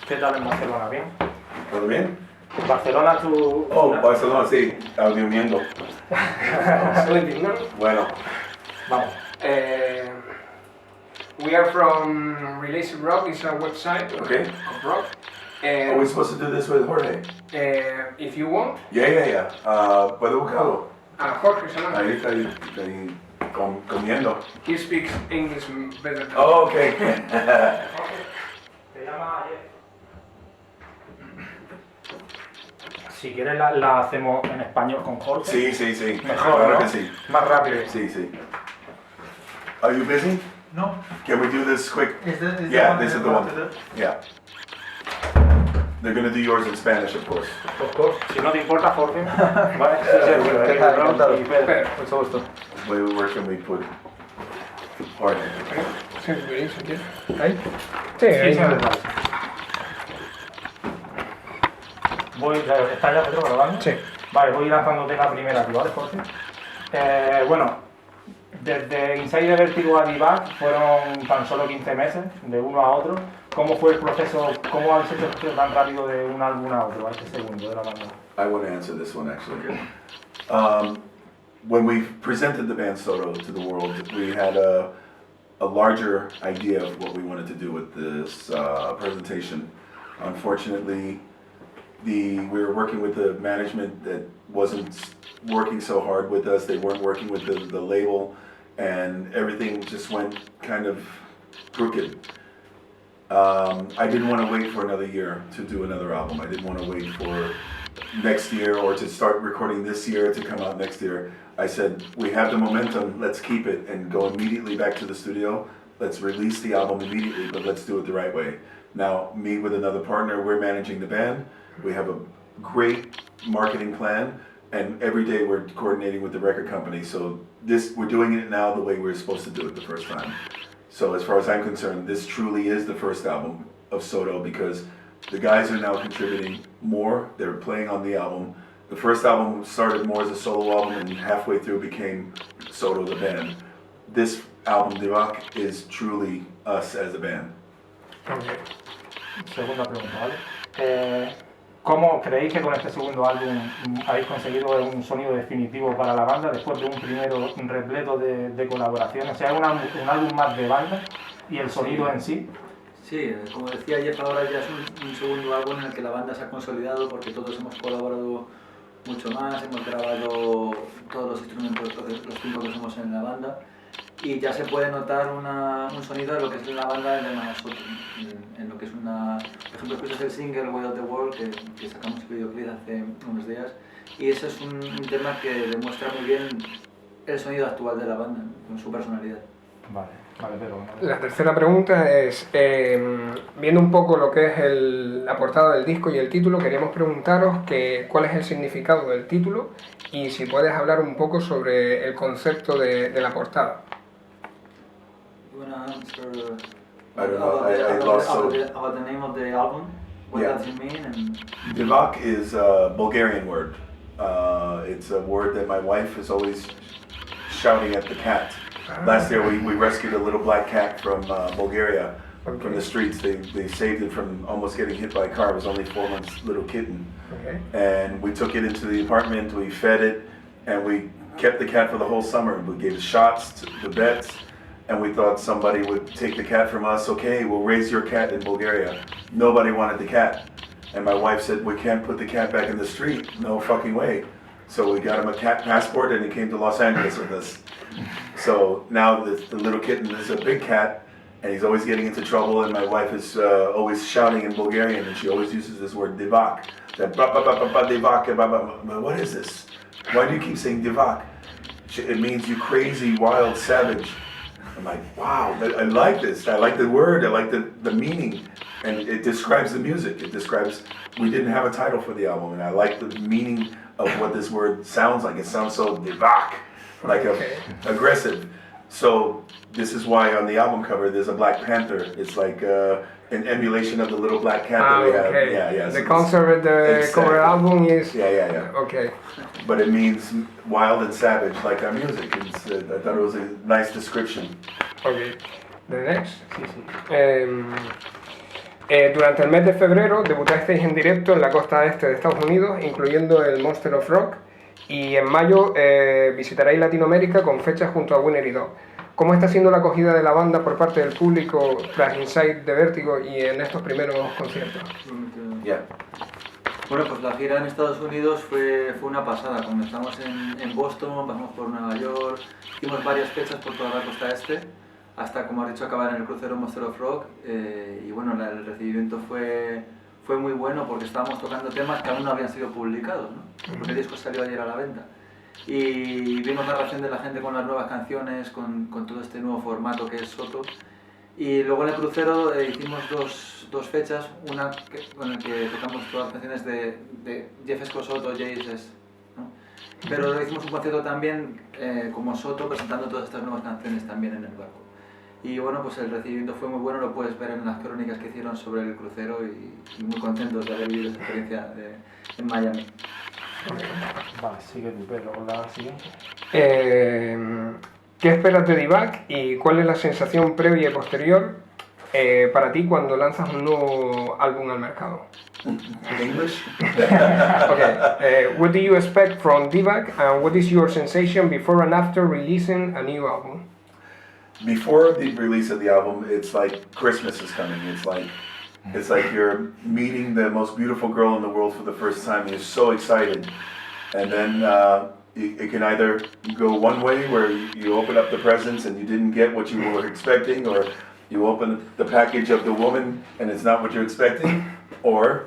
¿Qué tal en Barcelona? ¿Bien? ¿Todo bien? Barcelona, tu... Oh, Barcelona, sí, estaba durmiendo. Bueno. Vamos. We are from Release Rock, it's a website Okay. of rock. Are we supposed to do this with Jorge? If you want. Yeah. ¿Puedo buscarlo? Jorge Salan. Ahí está ahí comiendo. He speaks English better than Oh, okay. Te llama ayer. Si quieres la hacemos en español con Jorge. Sí. Mejor, claro ¿no? que sí. Más rápido. Sí. Are you busy? No. Can we do this quick? Is this Is the one. Yeah. They're gonna do yours in Spanish, of course. Of course. Si no te importa, Jorge. Vale. Sí, ¿Qué tal? Encantado. Mucho gusto. Where can we put Jorge? Sí, si quieres. ¿Ahí? Sí, ahí. Sí, ¿Estás ya Pedro grabando? Sí. Vale, voy lanzándote la primera, ¿vale, Jorge? Bueno, desde Inside the Vertigo a Divac fueron tan solo 15 meses, de uno a otro. ¿Cómo fue el proceso, cómo habéis hecho el proceso tan rápido de un álbum a otro, a este segundo de la banda? I want to answer this one actually. When we presented the band Soto to the world, we had a larger idea of what we wanted to do with this presentation. Unfortunately, we were working with the management that wasn't working so hard with us. They weren't working with the label, and everything just went kind of crooked. I didn't want to wait for another year to do another album. I didn't want to wait for next year or to start recording this year to come out next year. I said, we have the momentum, let's keep it and go immediately back to the studio. Let's release the album immediately, but let's do it the right way. Now, me with another partner, we're managing the band. We have a great marketing plan, and every day we're coordinating with the record company. So we're doing it now the way we were supposed to do it the first time. So as far as I'm concerned, this truly is the first album of Soto because the guys are now contributing more. They're playing on the album. The first album started more as a solo album and halfway through became Soto the band. This album, Divac, is truly us as a band. Okay. Segunda pregunta, ¿vale? ¿Cómo creéis que con este segundo álbum habéis conseguido un sonido definitivo para la banda después de un primero repleto de colaboraciones? O sea, un álbum más de banda y el sonido en sí. Sí, como decía Jeff, ahora ya es un segundo álbum en el que la banda se ha consolidado porque todos hemos colaborado mucho más, hemos grabado todos los instrumentos, los 5 que somos en la banda y ya se puede notar un sonido de lo que es la banda de nosotros, en lo que es una... Por ejemplo, escuchas el single Way of the World que sacamos el videoclip hace unos días y ese es un tema que demuestra muy bien el sonido actual de la banda, con su personalidad. Vale, pero... La tercera pregunta es, viendo un poco lo que es la portada del disco y el título, queríamos preguntaros cuál es el significado del título y si puedes hablar un poco sobre el concepto de la portada. You wanna answer I don't know, I lost about the name of the album? What does it mean? And... Divac is a Bulgarian word. It's a word that my wife is always shouting at the cat. Last year we rescued a little black cat from Bulgaria, from the streets. They saved it from almost getting hit by a car. It was only 4 months little kitten. Okay. And we took it into the apartment, we fed it, and we kept the cat for the whole summer. We gave it shots, the vets, and we thought somebody would take the cat from us. Okay, we'll raise your cat in Bulgaria. Nobody wanted the cat. And my wife said, we can't put the cat back in the street. No fucking way. So we got him a cat passport and he came to Los Angeles with us. So now the little kitten is a big cat and he's always getting into trouble and my wife is always shouting in Bulgarian and she always uses this word Divac. That Divac, what is this? Why do you keep saying Divac? It means you crazy, wild, savage. I'm like, wow, I like this. I like the word, I like the meaning. And it describes the music. It describes, we didn't have a title for the album and I like the meaning of what this word sounds like. It sounds so Divac, like aggressive. So this is why on the album cover there's a Black Panther. It's like an emulation of the little black cat that we have. Yeah. The concept of the cover album is... Yeah. Okay. But it means wild and savage, like our music. I thought it was a nice description. Okay. The next? Sí. Durante el mes de febrero debutasteis en directo en la costa este de Estados Unidos, incluyendo el Monster of Rock, y en mayo visitaréis Latinoamérica con fechas junto a Winner y Dog. ¿Cómo está siendo la acogida de la banda por parte del público tras Inside de Vértigo y en estos primeros conciertos? Yeah. Bueno, pues la gira en Estados Unidos fue una pasada. Comenzamos en Boston, pasamos por Nueva York, hicimos varias fechas por toda la costa este, hasta, como has dicho, acabar en el crucero Monster of Rock. Y bueno, el recibimiento fue muy bueno porque estábamos tocando temas que aún no habían sido publicados, ¿no? Porque el disco salió ayer a la venta. Y vimos la reacción de la gente con las nuevas canciones, con todo este nuevo formato que es Soto. Y luego en el crucero hicimos dos fechas, una con la que tocamos todas las canciones de Jeff Soto, Jace, ¿no? Pero hicimos un concierto también como Soto, presentando todas estas nuevas canciones también en el barco. Y bueno, pues el recibimiento fue muy bueno, lo puedes ver en las crónicas que hicieron sobre el crucero y muy contentos de haber vivido esa experiencia en Miami. Vale, sigue tu Pedro con la siguiente. ¿Qué esperas de Divac y cuál es la sensación previa y posterior para ti cuando lanzas un nuevo álbum al mercado? English? Okay. What do you expect from Divac and what is your sensation before and after releasing a new album? Before the release of the album, it's like Christmas is coming. It's like you're meeting the most beautiful girl in the world for the first time. You're so excited, and then it can either go one way where you open up the presents and you didn't get what you were expecting, or you open the package of the woman and it's not what you're expecting, or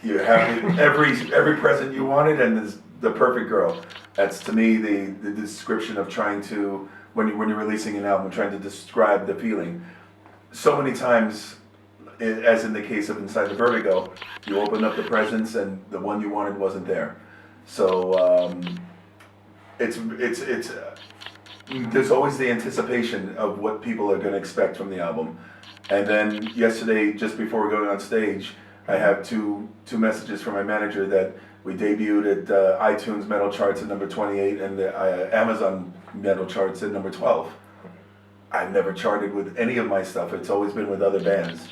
you have every present you wanted and it's the perfect girl. That's, to me, the description of trying to, when you're releasing an album, trying to describe the feeling. So many times, as in the case of Inside the Vertigo, you open up the presents and the one you wanted wasn't there. So there's always the anticipation of what people are going to expect from the album. And then yesterday, just before going on stage, I have two messages from my manager that we debuted at iTunes metal charts at number 28 and the Amazon metal charts at number 12. I've never charted with any of my stuff. It's always been with other bands.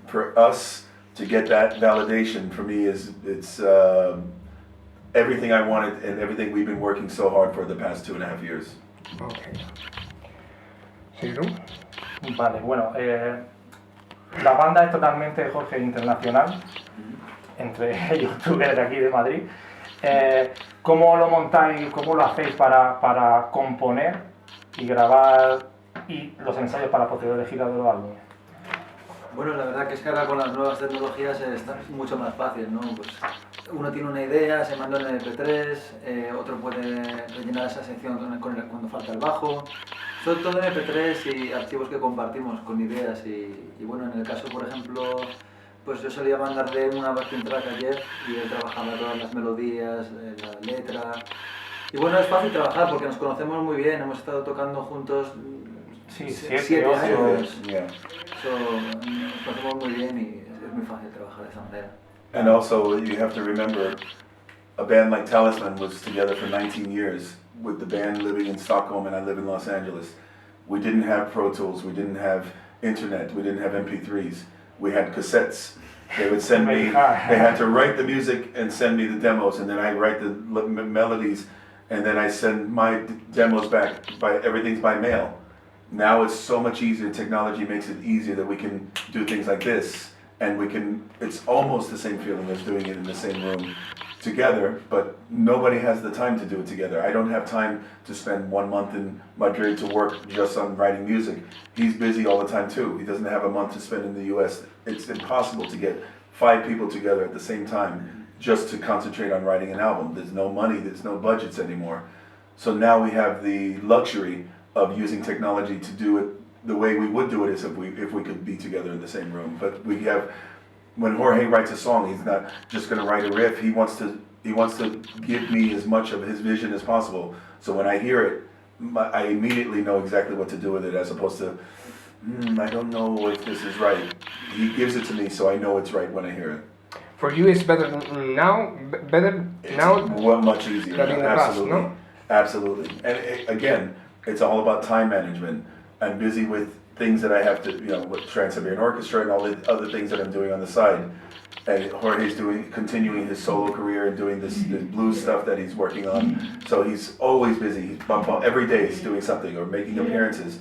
For us to get that validation, for me, it's everything I wanted and everything we've been working so hard for the past 2.5 years. Okay. ¿Sí, tú? Vale, bueno, la banda es totalmente, Jorge, internacional, entre ellos tú que eres de aquí de Madrid. ¿Cómo lo montáis, cómo lo hacéis para componer y grabar y los ensayos para posteriores giras de los álbumes? Bueno, la verdad que es que ahora con las nuevas tecnologías está mucho más fácil, ¿no? Pues uno tiene una idea, se manda en MP3, otro puede rellenar esa sección cuando falta el bajo. Son todo MP3 y archivos que compartimos con ideas y bueno, en el caso, por ejemplo, pues yo solía mandarle una backing track ayer y él trabajaba todas las melodías, la letra. Y bueno, es fácil trabajar porque nos conocemos muy bien, hemos estado tocando juntos 7 años. Yeah. Nos conocemos muy bien y es muy fácil trabajar de esa manera. And also, you have to remember, a band like Talisman was together for 19 years, with the band living in Stockholm and I live in Los Angeles. We didn't have Pro Tools, we didn't have internet, we didn't have MP3s. We had cassettes. They would send me, they had to write the music and send me the demos, and then I write the melodies, and then I send my demos back, everything's by mail. Now it's so much easier, technology makes it easier that we can do things like this, and it's almost the same feeling as doing it in the same room together, but nobody has the time to do it together. I don't have time to spend 1 month in Madrid to work just on writing music. He's busy all the time too. He doesn't have a month to spend in the US. It's impossible to get 5 people together at the same time just to concentrate on writing an album. There's no money, there's no budgets anymore. So now we have the luxury of using technology to do it the way we would do it, is if we could be together in the same room. But we have, when Jorge writes a song, he's not just going to write a riff. He wants to give me as much of his vision as possible. So when I hear it, I immediately know exactly what to do with it, as opposed to, I don't know if this is right. He gives it to me, so I know it's right when I hear it. For you, it's better now. Well, much easier. Than in the Absolutely, past, no? Absolutely. And again, it's all about time management. I'm busy with things that I have to, with Trans-Siberian Orchestra and all the other things that I'm doing on the side. And Jorge's continuing his solo career and doing this blues stuff that he's working on. So he's always busy. He's every day he's doing something or making appearances.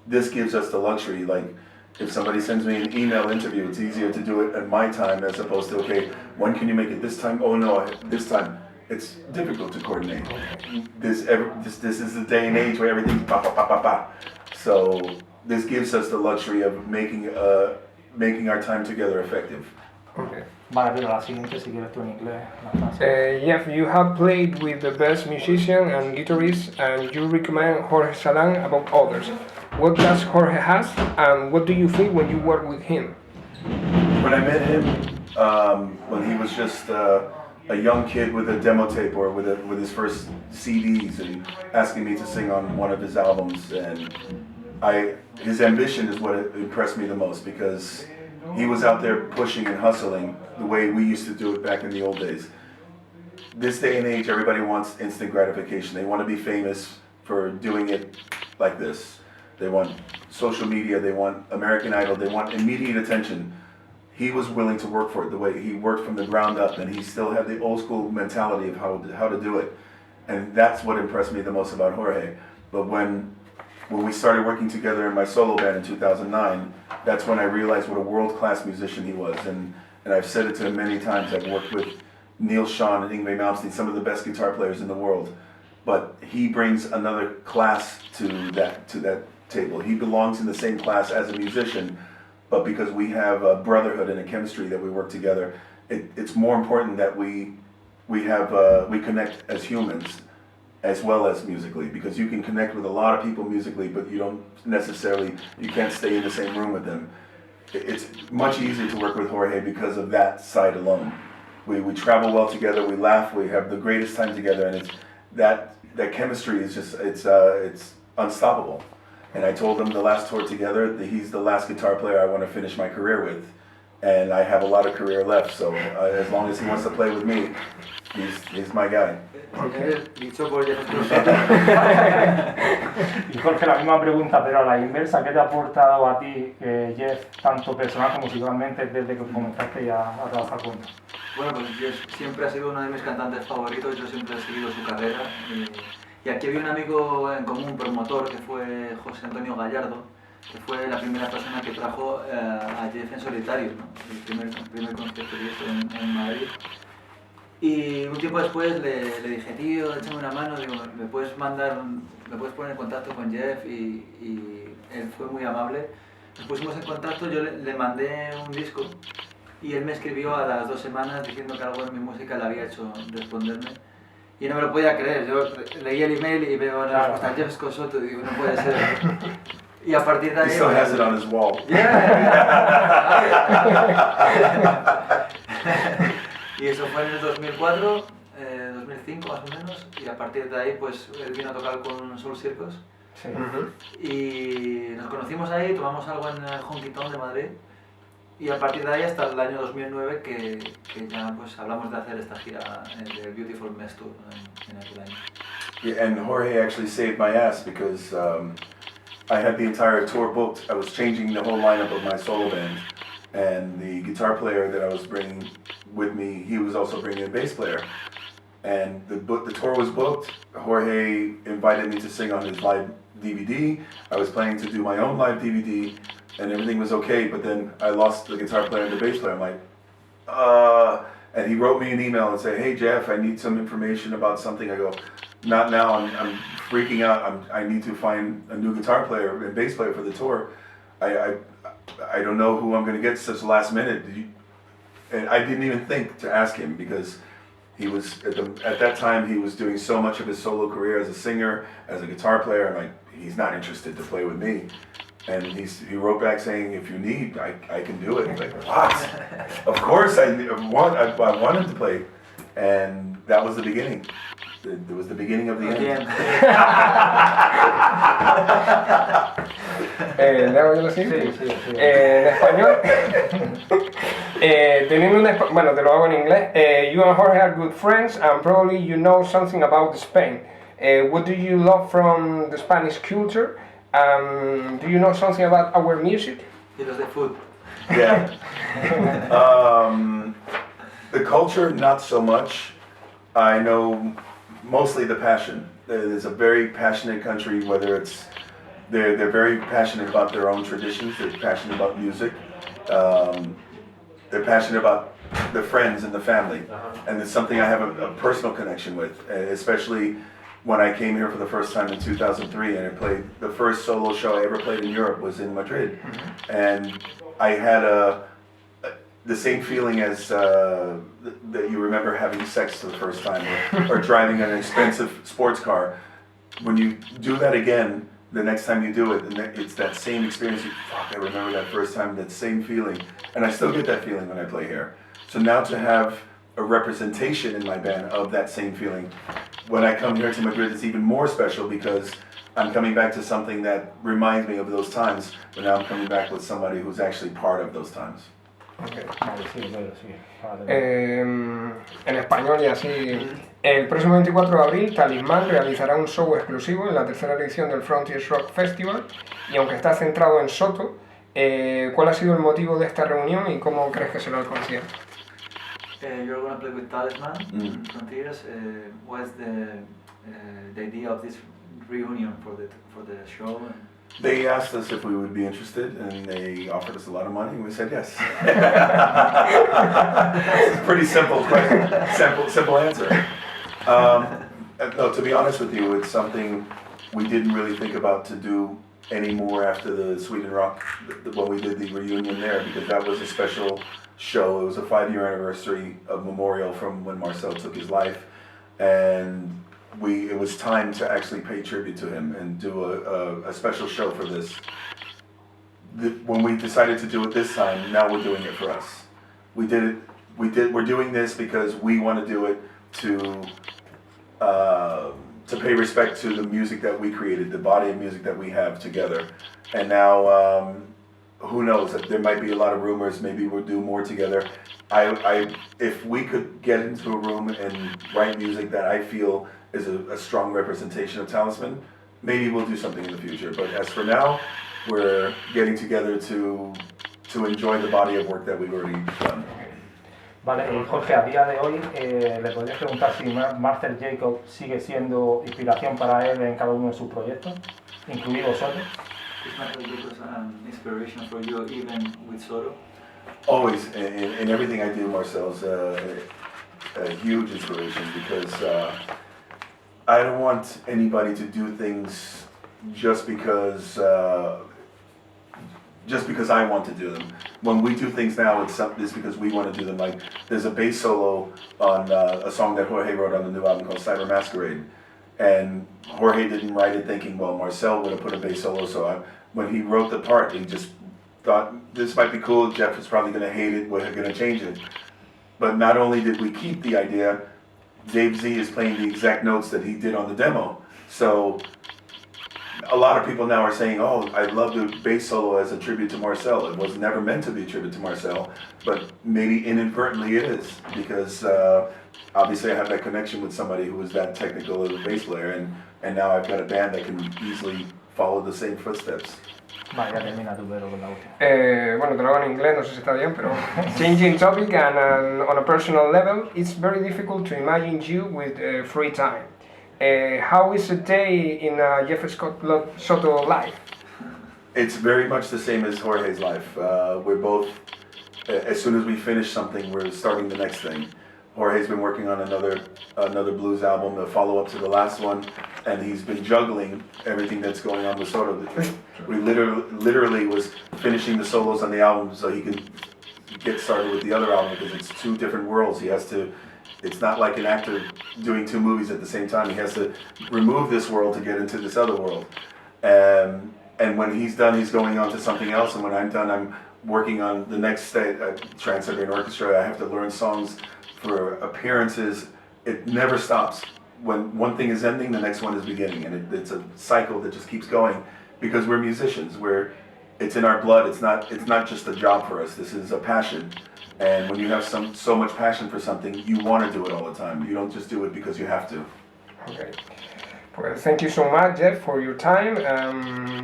This gives us the luxury, like if somebody sends me an email interview, it's easier to do it at my time as opposed to, okay, when can you make it this time? Oh no, this time. It's difficult to coordinate. This is the day and age where everything's pa pa pa pa pa. So this gives us the luxury of making our time together effective. Okay. Vale, pero la siguiente si quieres tú en inglés. La frase. Jeff, you have played with the best musician and guitarist, and you recommend Jorge Salan above others. What does Jorge has, and what do you feel when you work with him? When I met him, when he was just a young kid with a demo tape or with his first CDs and asking me to sing on one of his albums, and his ambition is what impressed me the most, because he was out there pushing and hustling the way we used to do it back in the old days. This day and age, everybody wants instant gratification. They want to be famous for doing it like this. They want social media, they want American Idol, they want immediate attention. He was willing to work for it the way he worked from the ground up, and he still had the old school mentality of how to do it. And that's what impressed me the most about Jorge. But when we started working together in my solo band in 2009, that's when I realized what a world-class musician he was. And I've said it to him many times. I've worked with Neil Schon and Yngwie Malmsteen, some of the best guitar players in the world. But he brings another class to that table. He belongs in the same class as a musician, but because we have a brotherhood and a chemistry that we work together, it's more important that we connect as humans as well as musically, because you can connect with a lot of people musically, but you can't stay in the same room with them. It's much easier to work with Jorge because of that side alone. We travel well together, we laugh, we have the greatest time together, and it's that chemistry is just it's unstoppable. And I told him the last tour together that he's the last guitar player I want to finish my career with, and I have a lot of career left. So as long as he wants to play with me, he's my guy. Dicho por Jeff. Y Jorge, la misma pregunta, pero a la inversa, ¿qué te ha aportado a ti, Jeff, tanto personal como musicalmente, desde que comenzaste a trabajar con él? Bueno, pues Jeff siempre ha sido uno de mis cantantes favoritos, yo siempre he seguido su carrera. Y aquí había un amigo en común, un promotor, que fue José Antonio Gallardo, que fue la primera persona que trajo a Jeff en solitario, ¿no? El primer concierto que hizo en Madrid. Y un tiempo después le dije, tío, échame una mano, digo, ¿me puedes poner en contacto con Jeff? Y él fue muy amable. Nos pusimos en contacto, yo le mandé un disco y él me escribió a las 2 semanas diciendo que algo de mi música le había hecho responderme. Y no me lo podía creer, yo leí el email y veo la respuesta, Jeff Soto, y digo, no puede ser. Y a partir de ahí... He still has it on his wall. Y eso fue en el 2004, 2005 más o menos, y a partir de ahí pues él vino a tocar con Soul Circus. Sí. Y nos conocimos ahí, tomamos algo en el Honky Tonk de Madrid, y a partir de ahí hasta el año 2009 que ya pues hablamos de hacer esta gira del Beautiful Mess Tour en aquel año. Yeah, and Jorge actually saved my ass because I had the entire tour booked. I was changing the whole lineup of my solo band, and the guitar player that I was bringing with me, he was also bringing a bass player. And the tour was booked. Jorge invited me to sing on his live DVD. I was planning to do my own live DVD, and everything was okay, but then I lost the guitar player and the bass player. I'm like, and he wrote me an email and said, hey Jeff, I need some information about something. I go, not now, I'm freaking out. I need to find a new guitar player and bass player for the tour. I don't know who I'm going to get such last minute. And I didn't even think to ask him because he was, at that time, he was doing so much of his solo career as a singer, as a guitar player. I'm like, he's not interested to play with me. And he wrote back saying, if you need, I can do it. I'm like, what? Of course, I wanted to play. And that was the beginning. It was the beginning of the end. ¿Le hago yo lo siguiente? Sí. En español, bueno, te lo hago en inglés. You and Jorge are good friends and probably you know something about Spain. What do you love from the Spanish culture? Do you know something about our music? Y los de food. Yeah. The culture, not so much. I know mostly the passion. It's a very passionate country, whether it's, they're very passionate about their own traditions, they're passionate about music, they're passionate about the friends and the family. And it's something I have a personal connection with, especially when I came here for the first time in 2003 and I played, the first solo show I ever played in Europe was in Madrid. And I had the same feeling as that you remember having sex for the first time or driving an expensive sports car. When you do that again, the next time you do it, and it's that same experience. Fuck, I remember that first time, that same feeling. And I still get that feeling when I play here. So now to have a representation in my band of that same feeling, when I come here to Madrid, it's even more special because I'm coming back to something that reminds me of those times, but now I'm coming back with somebody who's actually part of those times. Okay. Vale, sí, sí. Vale. En español y así. El próximo 24 de abril, Talismán realizará un show exclusivo en la tercera edición del Frontiers Rock Festival y aunque está centrado en Soto, ¿cuál ha sido el motivo de esta reunión y cómo crees que será el concierto? You're going to play with Talisman, Frontiers. What's the idea of this reunion for the show? They asked us if we would be interested, and they offered us a lot of money, and we said yes. It's a pretty simple question, simple answer. No, to be honest with you, it's something we didn't really think about to do anymore after the Sweden Rock, when we did the reunion there, because that was a special show. It was a 5-year anniversary of memorial from when Marcel took his life, and it was time to actually pay tribute to him and do a special show for this. When we decided to do it this time, now we're doing it for us. We're doing this because we want to do it to pay respect to the music that we created, the body of music that we have together. And now, who knows, there might be a lot of rumors, maybe we'll do more together. If we could get into a room and write music that I feel is a strong representation of Talisman, maybe we'll do something in the future. But as for now, we're getting together to enjoy the body of work that we've already done. Vale, Jorge, a día de hoy le podrías preguntar si Marcel Jacob sigue siendo inspiración para él en cada uno de sus proyectos, incluido Soto. Is Marcel Jacob an inspiration for you even with Soto? Always, in everything I do, Marcel's a huge inspiration because I don't want anybody to do things just because I want to do them. When we do things now, it's because we want to do them. Like, there's a bass solo on a song that Jorge wrote on the new album called Cyber Masquerade. And Jorge didn't write it thinking, well, Marcel would have put a bass solo, so when he wrote the part, he just thought, this might be cool, Jeff is probably going to hate it, we're going to change it. But not only did we keep the idea, Dave Z is playing the exact notes that he did on the demo. So a lot of people now are saying, oh, I love the bass solo as a tribute to Marcel. It was never meant to be a tribute to Marcel, but maybe inadvertently it is, because obviously I have that connection with somebody who is that technical as a bass player, and now I've got a band that can easily follow the same footsteps. Vale, ya termina tu dedo con la última. Bueno, te lo hago en inglés, no sé si está bien, pero changing topic and on a personal level, it's very difficult to imagine you with free time. How is a day in Jeff Scott Soto life? It's very much the same as Jorge's life. We're both, as soon as we finish something, we're starting the next thing. Jorge's been working on another blues album, the follow-up to the last one, and he's been juggling everything that's going on with Soto. We literally was finishing the solos on the album so he can get started with the other album, because it's two different worlds. He has to, it's not like an actor doing two movies at the same time. He has to remove this world to get into this other world. And when he's done, he's going on to something else, and when I'm done, I'm working on the next state at Trans-Siberian Orchestra. I have to learn songs for appearances. It never stops. When one thing is ending, the next one is beginning, and it's a cycle that just keeps going, because we're musicians. It's in our blood. It's not just a job for us. This is a passion, and when you have so much passion for something, you want to do it all the time. You don't just do it because you have to. Okay. Pues thank you so much, Jeff, for your time.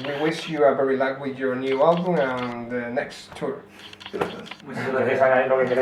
We wish you a very luck with your new album and the next tour. Gracias. Muchas Que gracias. dejan ahí lo que queréis.